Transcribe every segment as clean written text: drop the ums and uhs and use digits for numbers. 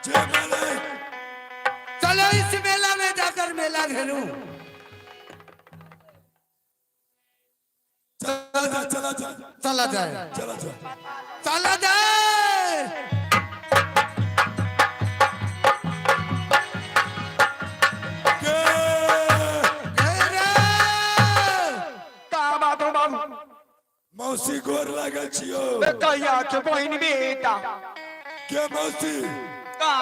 जय मालिक। चलो इस मेला में जाकर मेला घेरूं। चला जा चला जा चला जाए चला जा। चला जाए। मौसी गोर लागल छियो। कहिया के बहन बेटा के मौसी का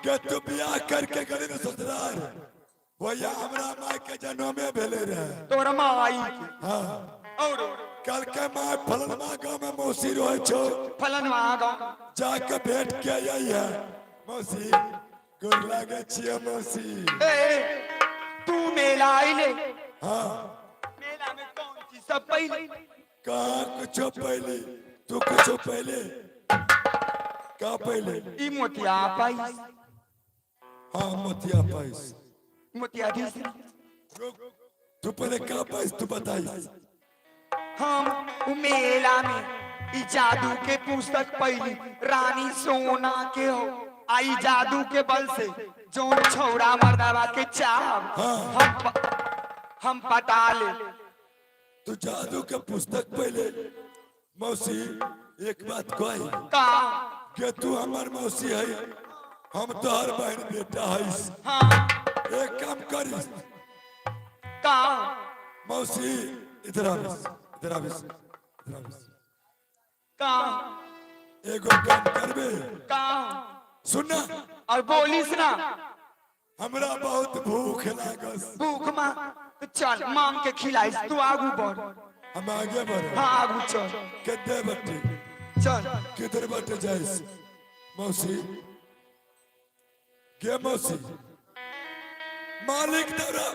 के तू बियाह करके गली में ससुराल भैया हमरा माय के जन्म में भेले रहे। तोर माई हाँ और कल के माय फलनमा गांव में मौसी रहे छो। फलनवा गाँव जाके भेंट के आई है। मौसी गोर लागे छियो मौसी। तू मेला आइले हाँ मेला में कौन चीज सब पहले कहाँ कुछो पहले तू कुछो पहले का पहले ई मोतिया पाई हाँ मोतिया पाइस। मोतिया दी तू पहले का पाइस तू बताई। हम उ मेला में ई जादू के पुस्तक पहली रानी सोना के हो आई जादू के बल से जोन छौड़ा मर्दावा के चाह हम पटा ले। तू जादू के पुस्तक पहले मौसी एक बात कही का के तू हमार मौसी है हम तोहर बहन बेटा है। हाँ एक काम करिस का मौसी इधर आविस इधर आविस इधर आविस। का एगो काम करबे का सुनना और बोलिस ना हमरा बहुत भूख लागस। भूख मां तो चल मांग के खिलाइस तू आगू बढ़। हम आगे बढ़े हाँ आगू चल कितने बटे चल किधर बटे जाइस मौसी के मौसी मालिक दौरा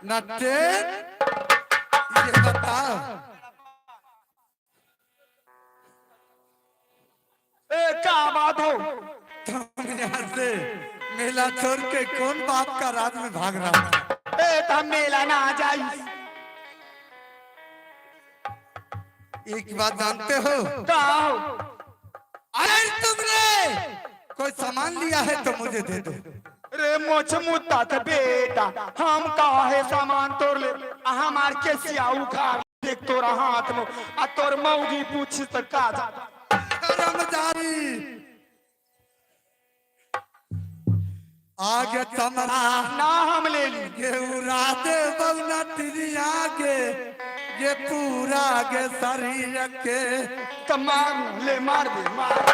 नट्टे ये बताओ क्या बात हो तुम यहाँ से मेला छोड़ के कौन बाप का रात में भाग रहा था? तब मेला ना जाई। एक बात जानते हो का हो अगर तुमने कोई सामान लिया है तो मुझे दे दो। रे मोछ मुद्दा था बेटा हम काहे सामान तोड़ ले हमार के सिया उखाड़ देख तोरा हाथ में आ तोर मौगी पूछ तो का जा कर्मचारी आगे तमरा ना हम ले ली ये उरादे बवना तेरी आगे ये पूरा के शरीर के तमाम ले मार दे मार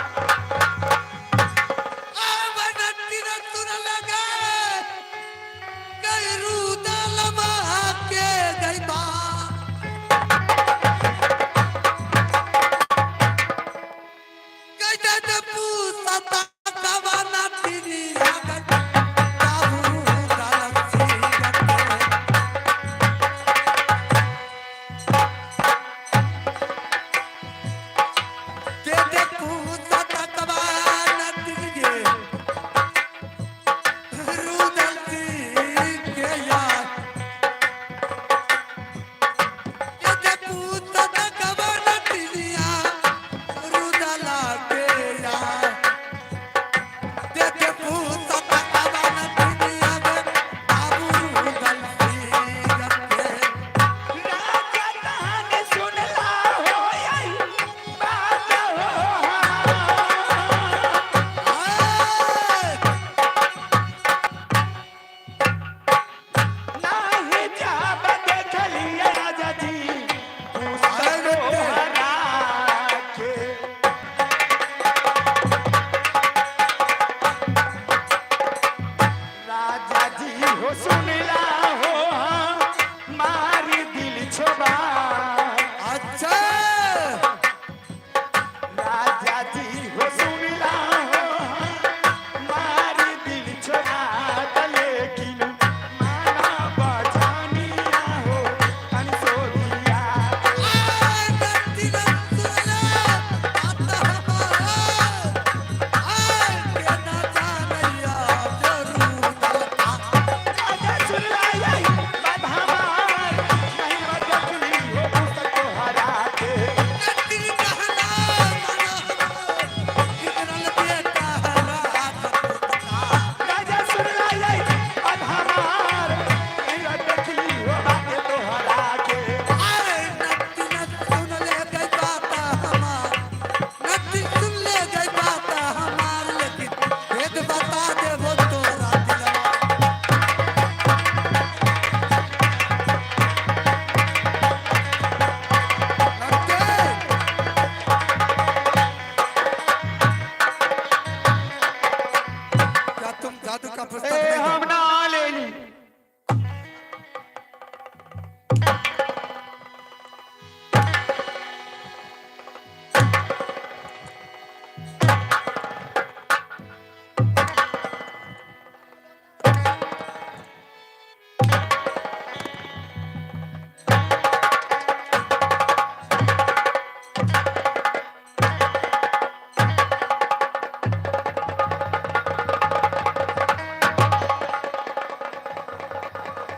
जादू का पुस्तक ए नहीं हम दो। ना ले ली।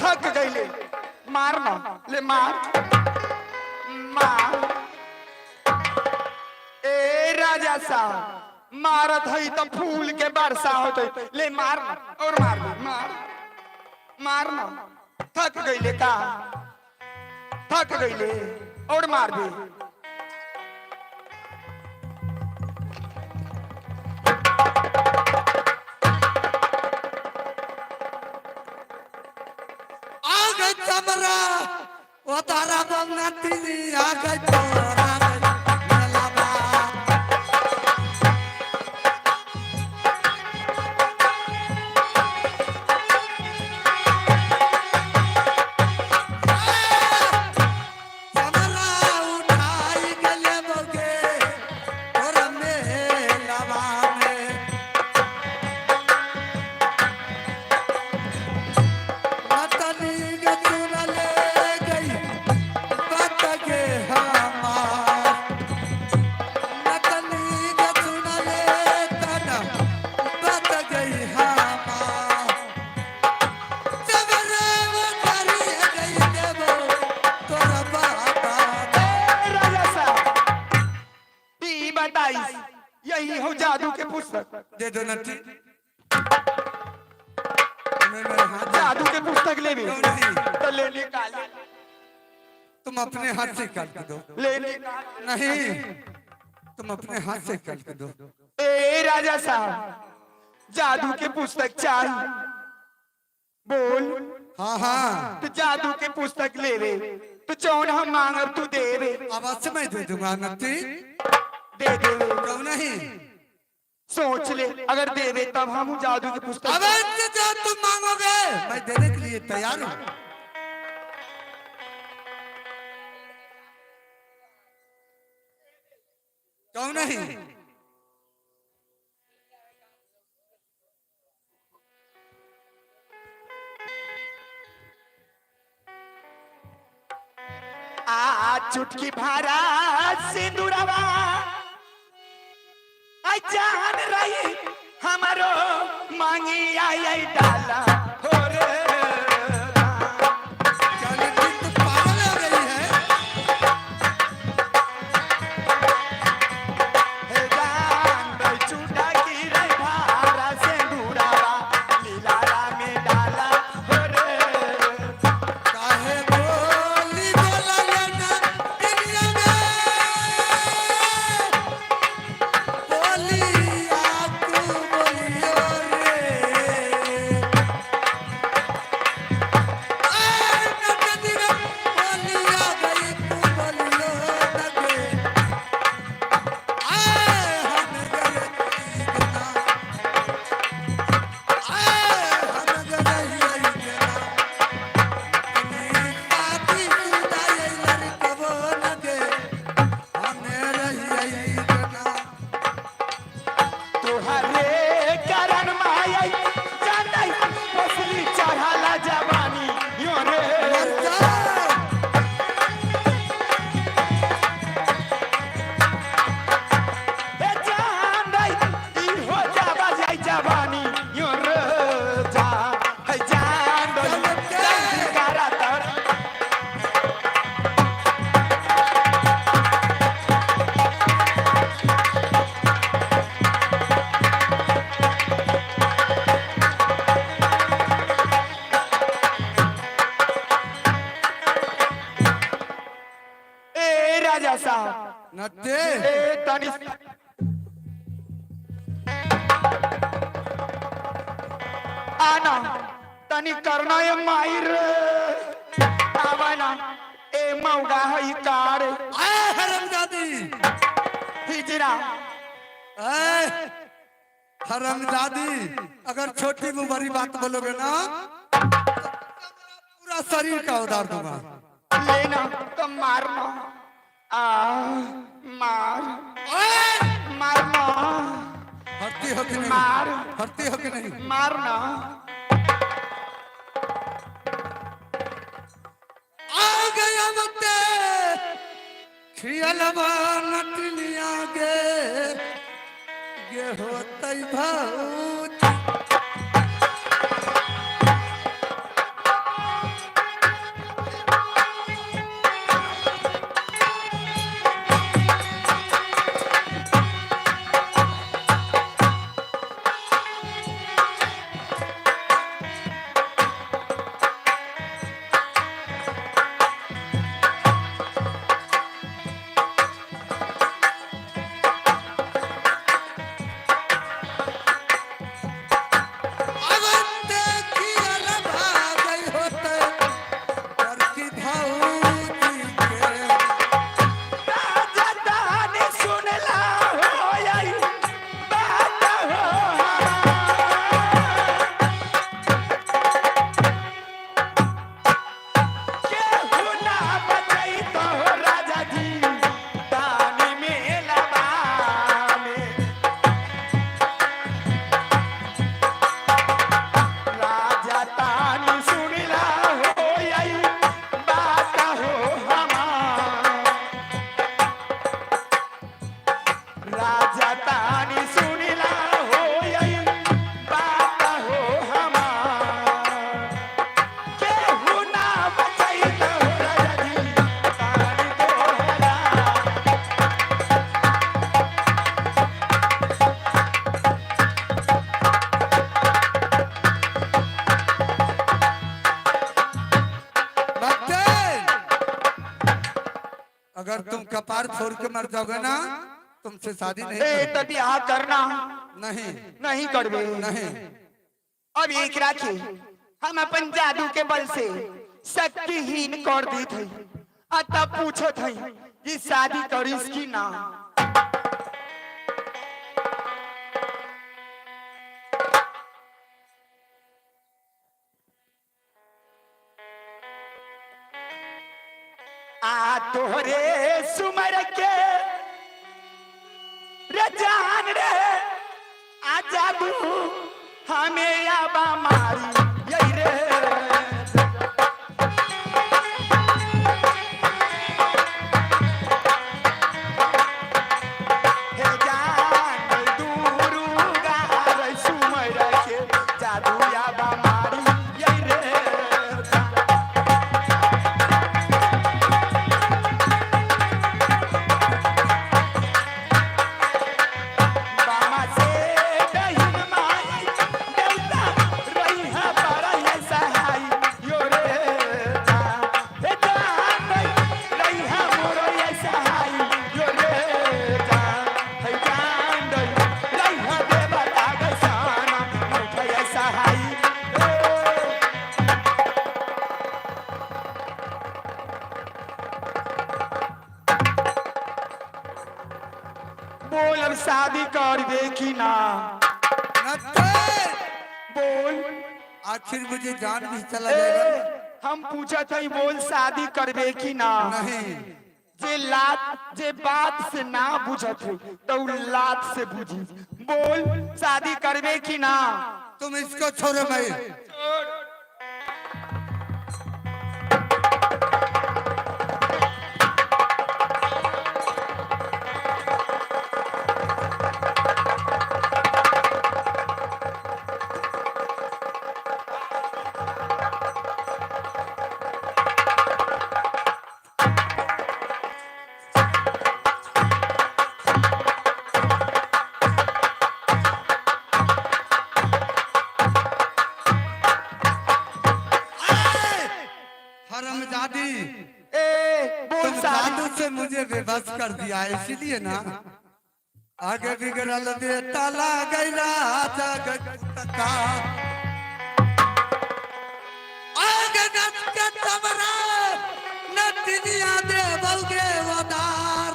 थक गई ले मार ना ले मार मार। ए राजा साहब मारत हई तो फूल के बरसा होते ले मार ना और मार दे मार मार ना। थक गई ले का थक गई ले और मार दे। आगे चमरा वो तारा बंगना तीनी आगे चोरा मेलावा चमरा उठाई गले बोगे और मेलावा में मतनी के चुन ले गई बात के हमार मतनी के चुन ले तना बात गई हमार चमरे वो करी गई देवो तोरा बाबा ए राजा साहब ई बताई यही हो जादू के पुस्तक। दे दो नटी मैं मेरे हाथ जादू के पुस्तक ले भी कौन सी? तो ले निकाल तुम अपने हाथ से काट के दो ले निकाल। नहीं तुम अपने हाथ से काट के दो ए राजा साहब जादू के पुस्तक चाहिए बोल। हाँ हाँ तो जादू के पुस्तक ले रे तो चौन हम मांगर तू दे रे अवश्य मैं दे दूंगा नटी दे दे क्यों नहीं सोच ले अगर दे दे तब हम जादू की पुस्तक अवश्य जो तुम मांगोगे मैं देने के लिए तैयार हूँ क्यों नहीं आ चुटकी भारा सिंदूरवा आई जान रही हमारो मांगी आई डाला हो रे क्या नटी तू पागल हो गई है हे जान रही चुटा की रे भारा सिंदूरवा लीलारा में डाला हो रे। काहे बोली बोला लेना दुनिया में बोली आकू बोलियो रे आए नटनी रे बोलिया गई तू बोलियो नगे आए हम गए ना आए हम गए ना तुहरे करन माई जानई मछली चढ़ाला जवानी यो रे। ए जानई ई हो जावा जाई जवानी यो रे जा है जानई जल्दी करा तर ए राजा साहब नटे ए तनी आना तनी करना ये मायर आवाना ए मौगा है कार आए हरमजादी हिजरा आए हरामजादी, अगर छोटी में बड़ी बात बोलोगे ना तो पूरा शरीर का उधार दूंगा। लेना तो मारना। मार मारना। हरती हो कि नहीं? मार। हरती हो कि नहीं? मारना। आ गया मते खियलवा नटनिया गे होतई भौत। अगर तुम कपार फोड़ के मर जाओगे ना तुमसे शादी नहीं तो ब्याह करना नहीं नहीं करबे। नहीं। अब एक राखी हम अपन जादू के बल से शक्तिहीन कर दी थी। अतः पूछो थी कि शादी करीस की ना। आ तोहरे सुमर के रे जान रे आ जादू हमें आबा मारी यही रे। हे जान दूरुगा रे सुमर के जादू आबा मारी यही रे। बोल अब शादी कर दे कि ना। बोल आखिर मुझे जान भी चला जाएगा। हम पूछा था बोल शादी करबे कि ना। नहीं। जे बात से ना बुझत है तो लात से बुझी। बोल शादी करबे कि ना। तुम इसको छोड़ो मैं। हरामजादी, बोल तुम शादी जादू से मुझे बेबस कर दिया है इसीलिए ना आगे बिगड़ल दे ताला गैरा जगत का आगे नच के तमरा न दुनिया दे बलगे वदार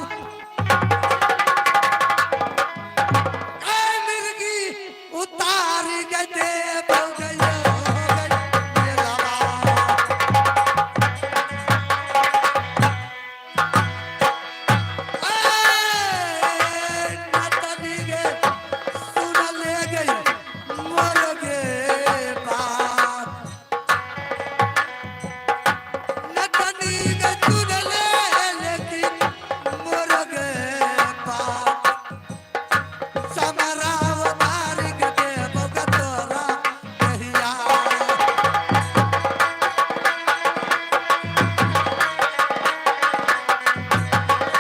ए मिर्गी गए थे